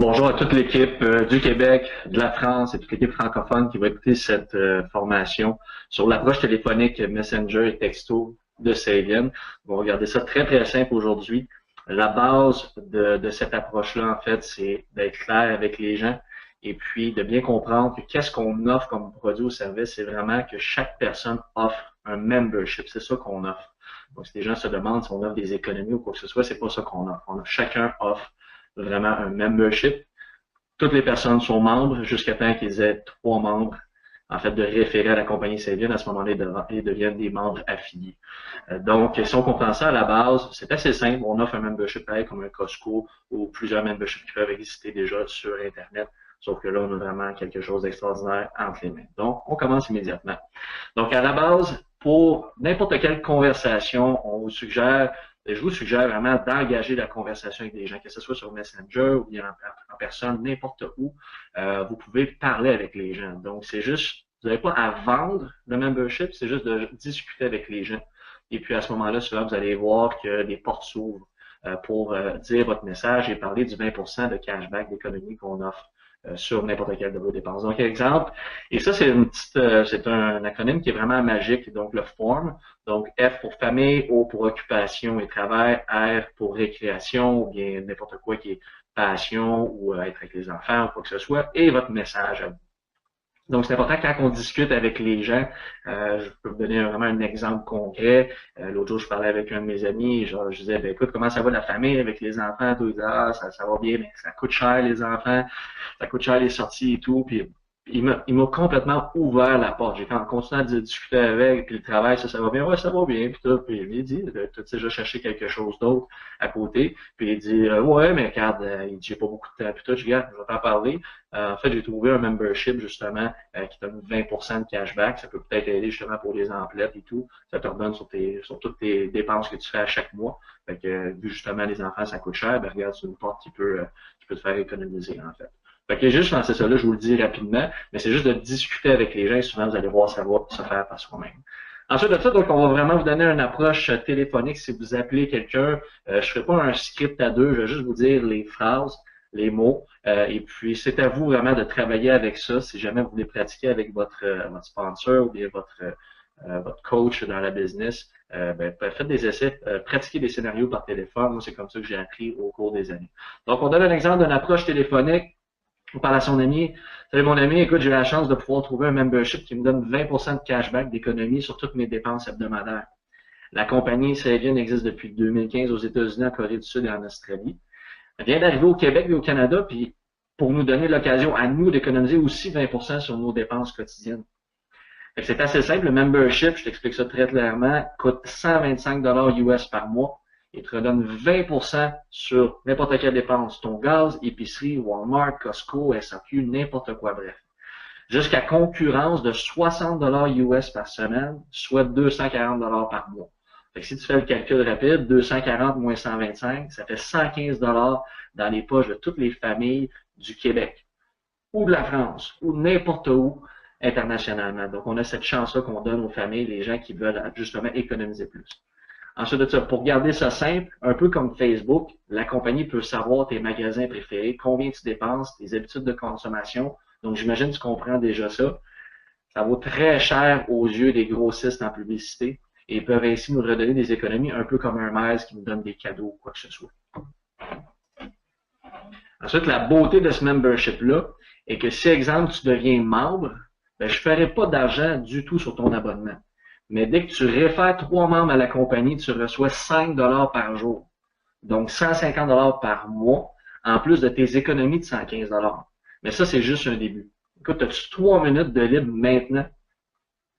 Bonjour à toute l'équipe du Québec, de la France et toute l'équipe francophone qui va écouter cette formation sur l'approche téléphonique Messenger et texto de Savian. On va regarder ça très simple aujourd'hui. La base de cette approche-là, en fait, c'est d'être clair avec les gens et puis de bien comprendre que qu'est-ce qu'on offre comme produit ou service, c'est vraiment que chaque personne offre un membership. C'est ça qu'on offre. Donc, si les gens se demandent si on offre des économies ou quoi que ce soit, c'est pas ça qu'on offre. Chacun offre vraiment un membership. Toutes les personnes sont membres jusqu'à temps qu'ils aient 3 membres, en fait, de référer à la compagnie Savian. À ce moment-là, ils deviennent des membres affiliés. Donc, si on comprend ça à la base, c'est assez simple. On offre un membership pareil comme un Costco ou plusieurs memberships qui peuvent exister déjà sur Internet. Sauf que là, on a vraiment quelque chose d'extraordinaire entre les mains. Donc, on commence immédiatement. Donc, à la base, pour n'importe quelle conversation, je vous suggère vraiment d'engager la conversation avec des gens, que ce soit sur Messenger ou bien en personne, n'importe où. Vous pouvez parler avec les gens. Donc, c'est juste, vous n'avez pas à vendre le membership, c'est juste de discuter avec les gens. Et puis, à ce moment-là, souvent, vous allez voir que des portes s'ouvrent pour dire votre message et parler du 20% de cashback d'économie qu'on offre sur n'importe quelle de vos dépenses. Donc, exemple, et ça, c'est un acronyme qui est vraiment magique, donc le FORM. Donc, F pour famille, O pour occupation et travail, R pour récréation, ou bien n'importe quoi qui est passion ou être avec les enfants ou quoi que ce soit, et votre message à vous. Donc, c'est important quand on discute avec les gens. Je peux vous donner vraiment un exemple concret. L'autre jour, je parlais avec un de mes amis. Je disais, ben, écoute, comment ça va la famille avec les enfants? Tout, il disait, ah, ça va bien, mais ça coûte cher les enfants, ça coûte cher les sorties et tout. Puis il m'a complètement ouvert la porte. J'ai continué à discuter avec, puis le travail, ça va bien, ouais, ça va bien, puis tout. Puis il dit, tu as déjà cherché quelque chose d'autre à côté. Puis il dit, ouais, mais regarde, il dit, j'ai pas beaucoup de temps, puis tout, je regarde, je vais t'en parler. En fait, j'ai trouvé un membership, justement, qui donne 20% de cashback. Ça peut peut-être aider, justement, pour les emplettes et tout. Ça te redonne sur toutes tes dépenses que tu fais à chaque mois. Fait que, vu justement, les enfants, ça coûte cher, ben, regarde, c'est une porte qui peut te faire économiser, en fait. Fait que juste lancé ça là, je vous le dis rapidement, mais c'est juste de discuter avec les gens et souvent vous allez voir ça va se faire par soi-même. Ensuite de ça, donc, on va vraiment vous donner une approche téléphonique. Si vous appelez quelqu'un, je ne ferai pas un script à deux, je vais juste vous dire les phrases, les mots, et puis c'est à vous vraiment de travailler avec ça. Si jamais vous voulez pratiquer avec votre sponsor ou bien votre coach dans la business, ben, faites des essais, pratiquez des scénarios par téléphone. Moi, c'est comme ça que j'ai appris au cours des années. Donc, on donne un exemple d'une approche téléphonique. On parle à son ami. Salut mon ami, écoute, j'ai eu la chance de pouvoir trouver un membership qui me donne 20% de cashback d'économie sur toutes mes dépenses hebdomadaires. La compagnie Savian existe depuis 2015 aux États-Unis, en Corée du Sud et en Australie. Elle vient d'arriver au Québec et au Canada, puis pour nous donner l'occasion à nous d'économiser aussi 20% sur nos dépenses quotidiennes. C'est assez simple, le membership, je t'explique ça très clairement, coûte 125 US par mois et te redonne 20% sur n'importe quelle dépense, ton gaz, épicerie, Walmart, Costco, SAQ, n'importe quoi, bref. Jusqu'à concurrence de 60 US par semaine, soit 240 par mois. Fait que si tu fais le calcul rapide, 240 moins 125, ça fait 115 dans les poches de toutes les familles du Québec, ou de la France, ou n'importe où internationalement. Donc, on a cette chance-là qu'on donne aux familles, les gens qui veulent justement économiser plus. Ensuite de ça, pour garder ça simple, un peu comme Facebook, la compagnie peut savoir tes magasins préférés, combien tu dépenses, tes habitudes de consommation. Donc, j'imagine que tu comprends déjà ça. Ça vaut très cher aux yeux des grossistes en publicité et ils peuvent ainsi nous redonner des économies, un peu comme un maître qui nous donne des cadeaux ou quoi que ce soit. Ensuite, la beauté de ce membership-là est que si, exemple, tu deviens membre, ben, je ne ferai pas d'argent du tout sur ton abonnement. Mais dès que tu réfères 3 membres à la compagnie, tu reçois 5 par jour. Donc, 150 par mois, en plus de tes économies de 115 Mais ça, c'est juste un début. Écoute, as-tu 3 minutes de libre maintenant?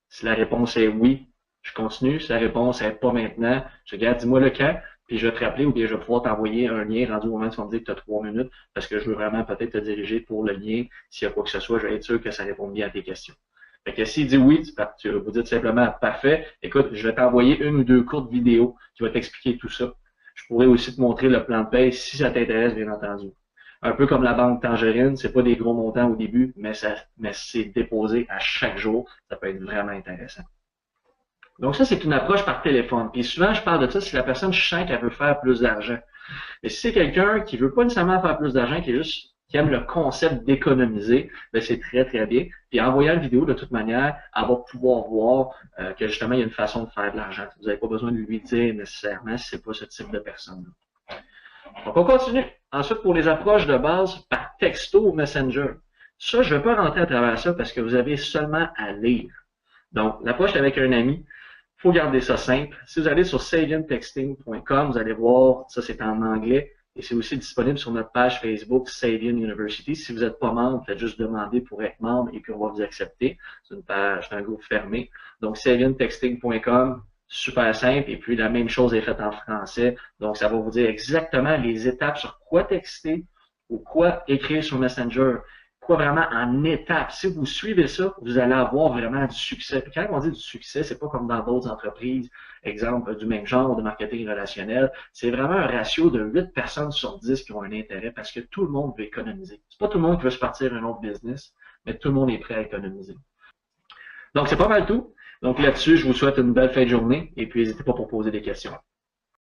Si la réponse est oui, je continue. Si la réponse est pas maintenant, je regarde, dis-moi le quand, puis je vais te rappeler ou bien je vais pouvoir t'envoyer un lien rendu au moment où tu vas me dire que tu as 3 minutes parce que je veux vraiment peut-être te diriger pour le lien. S'il y a quoi que ce soit, je vais être sûr que ça répond bien à tes questions. Fait que s'il dit oui, vous dites simplement parfait, écoute, je vais t'envoyer une ou deux courtes vidéos qui vont t'expliquer tout ça. Je pourrais aussi te montrer le plan de paie si ça t'intéresse, bien entendu. Un peu comme la banque Tangerine, c'est pas des gros montants au début, mais c'est déposé à chaque jour. Ça peut être vraiment intéressant. Donc ça, c'est une approche par téléphone. Puis souvent, je parle de ça si la personne, je sens qu'elle veut faire plus d'argent. Mais si c'est quelqu'un qui veut pas nécessairement faire plus d'argent, qui est juste qui aime le concept d'économiser, ben c'est très, très bien. Puis en voyant la vidéo, de toute manière, elle va pouvoir voir que justement, il y a une façon de faire de l'argent. Vous n'avez pas besoin de lui dire nécessairement si c'est pas ce type de personne-là. Donc, on continue. Ensuite, pour les approches de base, par texto ou Messenger. Ça, je ne vais pas rentrer à travers ça parce que vous avez seulement à lire. Donc, l'approche avec un ami, il faut garder ça simple. Si vous allez sur savientexting.com, vous allez voir, ça c'est en anglais, et c'est aussi disponible sur notre page Facebook Savient University. Si vous n'êtes pas membre, faites juste demander pour être membre et puis on va vous accepter. C'est une page, c'est un groupe fermé. Donc, savientexting.com, super simple. Et puis, la même chose est faite en français. Donc, ça va vous dire exactement les étapes sur quoi texter ou quoi écrire sur Messenger. Quoi vraiment en étapes. Si vous suivez ça, vous allez avoir vraiment du succès. Quand on dit du succès, c'est pas comme dans d'autres entreprises, exemple du même genre de marketing relationnel. C'est vraiment un ratio de 8 personnes sur 10 qui ont un intérêt parce que tout le monde veut économiser. C'est pas tout le monde qui veut se partir un autre business, mais tout le monde est prêt à économiser. Donc, c'est pas mal tout. Donc là-dessus, je vous souhaite une belle fin de journée et puis n'hésitez pas pour poser des questions.